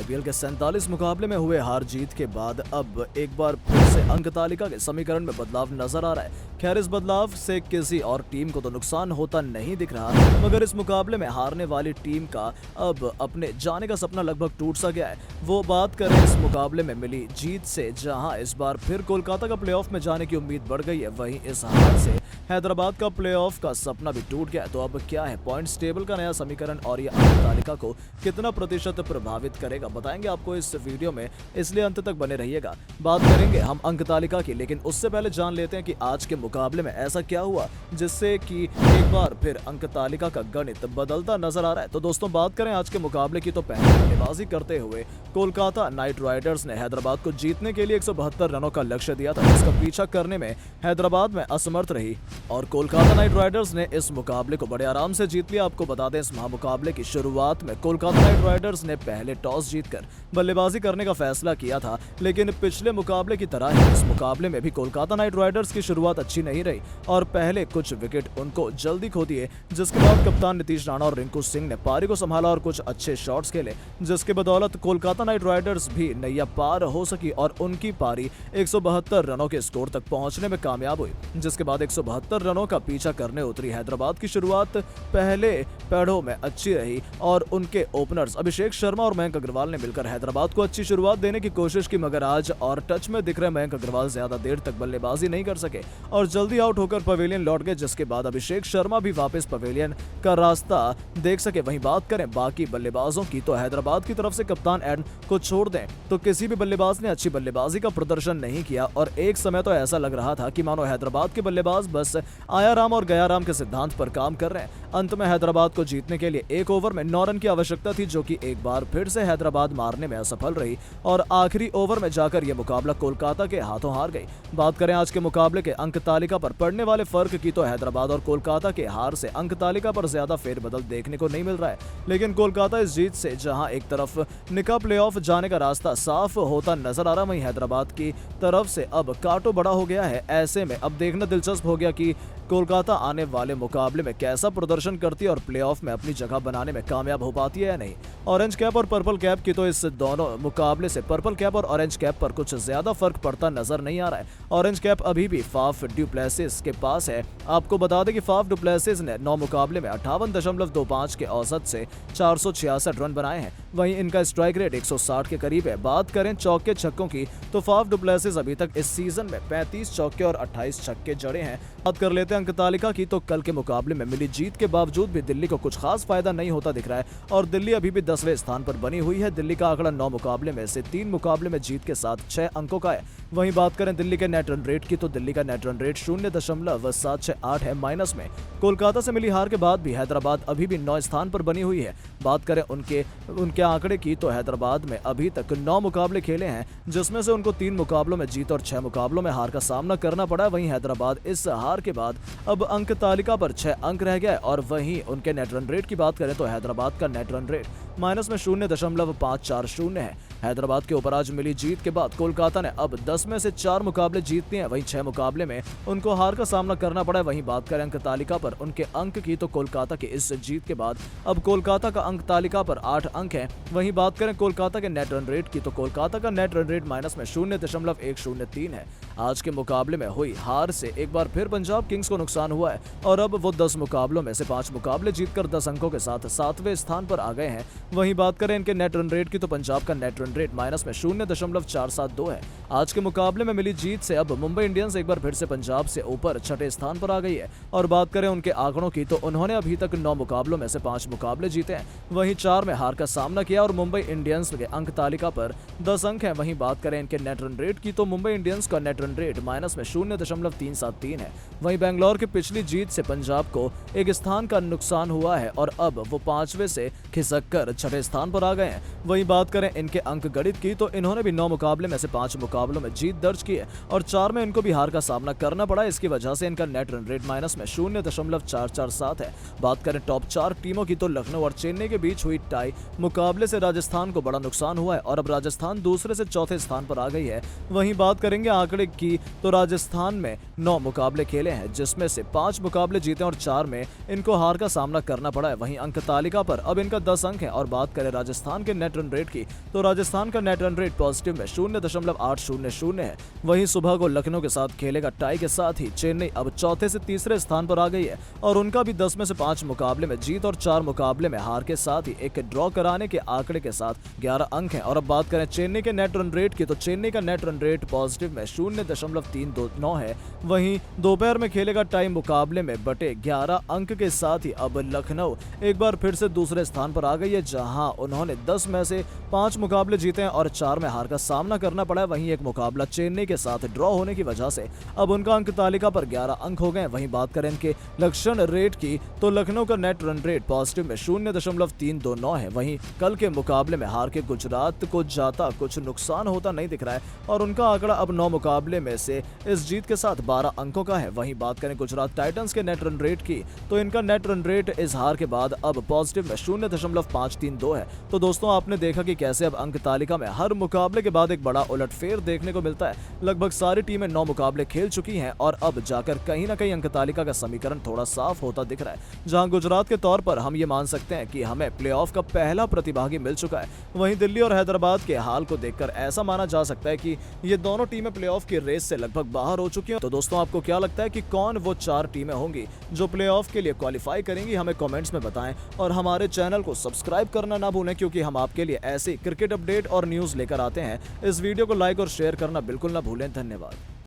IPL के 47 मुकाबले में हुए हार जीत के बाद अब एक बार फिर से अंक तालिका के समीकरण में बदलाव नजर आ रहा है। खैर, इस बदलाव से किसी और टीम को तो नुकसान होता नहीं दिख रहा, मगर इस मुकाबले में हारने वाली टीम का अब अपने जाने का सपना लगभग टूट सा गया है। वो बात करें इस मुकाबले में मिली जीत से, जहां इस बार फिर कोलकाता का प्लेऑफ में जाने की उम्मीद बढ़ गई है। वहीं इस हार से हैदराबाद का प्लेऑफ का सपना भी टूट गया। तो अब क्या है पॉइंट्स टेबल का नया समीकरण और ये अंक तालिका को कितना प्रतिशत प्रभावित करेगा, बताएंगे आपको इस वीडियो में, इसलिए अंत तक बने रहिएगा। बात करेंगे हम अंक तालिका की, लेकिन उससे पहले जान लेते हैं कि आज के मुकाबले में ऐसा क्या हुआ जिससे कि एक बार फिर अंक तालिका का गणित बदलता नजर आ रहा है। तो दोस्तों, बात करें आज के मुकाबले की, तो पहले बल्लेबाजी करते हुए कोलकाता नाइट राइडर्स ने हैदराबाद को जीतने के लिए 172 रनों का लक्ष्य दिया था, जिसका पीछा करने में हैदराबाद में असमर्थ रही और कोलकाता नाइट राइडर्स ने इस मुकाबले को बड़े आराम से जीत लिया। आपको बता दें, इस महामुकाबले की शुरुआत में कोलकाता नाइट राइडर्स ने पहले टॉस जीतकर बल्लेबाजी करने का फैसला किया था, लेकिन पिछले मुकाबले की तरह ही इस मुकाबले में भी कोलकाता नाइट राइडर्स की शुरुआत अच्छी नहीं रही और पहले कुछ विकेट उनको जल्दी खो दिए, जिसके बाद कप्तान नीतीश राणा और रिंकू सिंह ने पारी को संभाला और कुछ अच्छे शॉट्स खेले, जिसके बदौलत कोलकाता नाइट राइडर्स भी नैया पार हो सकी और उनकी पारी 172 रनों के स्कोर तक पहुंचने में कामयाब हुई। जिसके बाद 172 रनों का पीछा करने उतरी हैदराबाद की शुरुआत पहले पड़ाव में अच्छी रही और उनके ओपनर्स अभिषेक शर्मा और मयंक अग्रवाल ने मिलकर हैदराबाद को अच्छी शुरुआत देने की कोशिश की, मगर आज और टच में दिख रहे मयंक अग्रवाल ज्यादा देर तक बल्लेबाजी नहीं कर सके और जल्दी आउट होकर पवेलियन लौट गए, जिसके बाद अभिषेक शर्मा भी वापस पवेलियन का रास्ता देख सके। वहीं बात करें बाकी बल्लेबाजों की, तो हैदराबाद की तरफ से कप्तान एडन को छोड़ दें तो किसी भी बल्लेबाज ने अच्छी बल्लेबाजी का प्रदर्शन नहीं किया और एक समय तो ऐसा लग रहा था कि मानो हैदराबाद के बल्लेबाज बस आया राम और गया राम के सिद्धांत पर काम कर रहे हैं। अंत में हैदराबाद को जीतने के लिए एक ओवर में 9 रन की आवश्यकता थी, जो कि एक बार फिर से हैदराबाद मारने में असफल रही और आखिरी ओवर में जाकर यह मुकाबला कोलकाता के हाथों हार गई। बात करें आज के मुकाबले के अंक तालिका पर पड़ने वाले फर्क की, तो हैदराबाद और कोलकाता के हार से अंक तालिका पर ज्यादा फेरबदल देखने को नहीं मिल रहा है, लेकिन कोलकाता इस जीत से जहां एक तरफ निकाह प्लेऑफ जाने का रास्ता साफ होता नजर आ रहा, वहीं हैदराबाद की तरफ से अब कांटो बड़ा हो गया है। ऐसे में अब देखना दिलचस्प हो गया कि कोलकाता आने वाले मुकाबले में कैसा प्रदर्शन करती है और प्लेऑफ में अपनी जगह बनाने में कामयाब हो पाती है या नहीं। ऑरेंज कैप और पर्पल कैप की, तो इस दोनों मुकाबले से पर्पल कैप और ऑरेंज कैप पर कुछ ज्यादा फर्क पड़ता नजर नहीं आ रहा है। ऑरेंज कैप अभी भी फाफ डू प्लेसिस के पास है। आपको बता दें कि फाफ डू प्लेसिस ने 9 मुकाबले में 58.25 के औसत से 466 रन बनाए हैं। वहीं इनका स्ट्राइक रेट 160 के करीब है। बात करें चौके छक्कों की, तो फाफ डू प्लेसिस अभी तक इस सीजन में 35 चौके और 28 छक्के जड़े हैं। बात कर लेते हैं अंक तालिका की, तो कल के मुकाबले में मिली जीत के बावजूद भी दिल्ली को कुछ खास फायदा नहीं होता दिख रहा है और दिल्ली अभी भी 10वें स्थान पर बनी हुई है। दिल्ली का आंकड़ा 9 मुकाबले में से 3 मुकाबले में जीत के साथ 6 अंकों का है। वहीं बात करें दिल्ली के नेट रन रेट की, तो दिल्ली का नेट रन रेट 0.768 है, माइनस में। कोलकाता से मिली हार के बाद भी हैदराबाद अभी भी 9 स्थान पर बनी हुई है। बात करें उनके आंकड़े की, तो हैदराबाद में अभी तक 9 मुकाबले खेले हैं, जिसमें से उनको 3 मुकाबलों में जीत और 6 मुकाबलों में हार का सामना करना पड़ा। वहीं हैदराबाद इस हार के बाद अब अंक तालिका पर 6 अंक रह गया है और वहीं उनके नेट रन रेट की बात करें, तो हैदराबाद का नेट रन रेट माइनस में 0.540 है। हैदराबाद के ऊपर आज मिली जीत के बाद कोलकाता ने अब 10 में से 4 मुकाबले जीत लिए हैं, वहीं 6 मुकाबले में उनको हार का सामना करना पड़ा है। वहीं बात करें अंक तालिका पर उनके अंक की, तो कोलकाता के इस जीत के बाद अब कोलकाता का अंक तालिका पर 8 अंक है। वहीं बात करें कोलकाता के नेट रन रेट की, तो कोलकाता का नेट रन रेट माइनस में 0.103 है। आज के मुकाबले में हुई हार से एक बार फिर पंजाब किंग्स को नुकसान हुआ है और अब वो 10 मुकाबलों में से 5 मुकाबले जीतकर 10 अंकों के साथ 7वें स्थान पर आ गए हैं। वहीं बात करें इनके नेट रन रेट की, तो पंजाब का नेट रन रेट माइनस में 0.472 है। आज के मुकाबले में मिली जीत से अब मुंबई इंडियंस एक बार फिर से पंजाब से ऊपर 6ठे स्थान पर आ गई है और बात करें उनके आंकड़ों की, तो उन्होंने अभी तक 9 मुकाबलों में से 5 मुकाबले जीते हैं, वहीं 4 में हार का सामना किया और मुंबई इंडियंस के अंक तालिका पर 10 अंक है। वहीं बात करें इनके नेट रन रेट की, तो मुंबई इंडियंस का नेट रन रेट माइनस में 0.373 है। वहीं बेंगलोर की पिछली जीत से पंजाब को एक स्थान का नुकसान हुआ है और अब वो 5वें से खिसक कर 6ठे स्थान पर आ गए हैं। वहीं बात करें इनके अंक अंक गणित की तो इन्होंने भी 9 मुकाबले में से 5 मुकाबलों में जीत दर्ज की है और 4 में इनको भी हार का सामना करना पड़ा। इसकी वजह से इनका नेट रन रेट माइनस में 0.447 है। बात करें टॉप 4 टीमों की तो लखनऊ और चेन्नई के बीच हुई टाई मुकाबले से राजस्थान को बड़ा नुकसान हुआ है और अब राजस्थान दूसरे से चौथे स्थान पर आ गई है। वहीं बात करेंगे आंकड़े की तो राजस्थान में 9 मुकाबले खेले हैं जिसमें से 5 मुकाबले जीते और 4 में इनको हार का सामना करना पड़ा है। वहीं अंक तालिका पर अब इनका 10 अंक है और बात करें राजस्थान के नेट रन रेट की तो राजस्थान का नेट रन रेट पॉजिटिव में 0.800 है। वहीं सुबह को लखनऊ के साथ खेलेगा टाई के साथ ही चेन्नई अब चौथे से तीसरे स्थान पर आ गई है और उनका भी 10 में से 5 मुकाबले में जीत और 4 मुकाबले में हार के साथ ही एक ड्रॉ कराने के आंकड़े के साथ 11 अंक हैं। और अब बात करें चेन्नई के नेट रन रेट की तो चेन्नई का नेट रन रेट पॉजिटिव में 0.329 है। वहीं दोपहर में खेलेगा टाई मुकाबले में बटे 11 अंक के साथ ही अब लखनऊ एक बार फिर से दूसरे स्थान पर आ गई है जहां उन्होंने 10 में से 5 मुकाबले जीते हैं और 4 में हार का सामना करना पड़ा है। वहीं एक मुकाबला चेन्नई के साथ ड्रॉ होने की वजह से अब उनका अंक तालिका पर 11 अंक हो गए। वहीं बात करें इनके लक्षण रेट की तो लखनऊ का नेट रन रेट पॉजिटिव में 0.329 है। वहीं कल के मुकाबले में हार के गुजरात को जाता कुछ नुकसान होता नहीं दिख रहा है और उनका आंकड़ा अब 9 मुकाबले में से इस जीत के साथ 12 अंकों का है। वहीं बात करें गुजरात टाइटंस के नेट रन रेट की तो इनका नेट रन रेट इस हार के बाद अब पॉजिटिव में 0.532 है। तो दोस्तों आपने देखा कि कैसे अब अंक तालिका में हर मुकाबले के बाद एक बड़ा उलटफेर देखने को मिलता है। लगभग सारी टीमें 9 मुकाबले खेल चुकी हैं और अब जाकर कहीं ना कहीं अंक तालिका का समीकरण थोड़ा साफ होता दिख रहा है। जहां गुजरात के तौर पर हम ये मान सकते हैं कि हमें प्लेऑफ का पहला प्रतिभागी मिल चुका है। वहीं दिल्ली और हैदराबाद के हाल को देखकर ऐसा माना जा सकता है कि ये दोनों टीमें प्लेऑफ की रेस से लगभग बाहर हो चुकी हैं। तो दोस्तों आपको क्या लगता है कि कौन वो 4 टीमें होंगी जो प्लेऑफ के लिए क्वालिफाई करेंगी? हमें कमेंट्स में बताएं और हमारे चैनल को सब्सक्राइब करना ना भूलें क्योंकि हम आपके लिए ऐसे क्रिकेट अपडेट और न्यूज़ लेकर आते हैं। इस वीडियो को लाइक और शेयर करना बिल्कुल ना भूलें। धन्यवाद।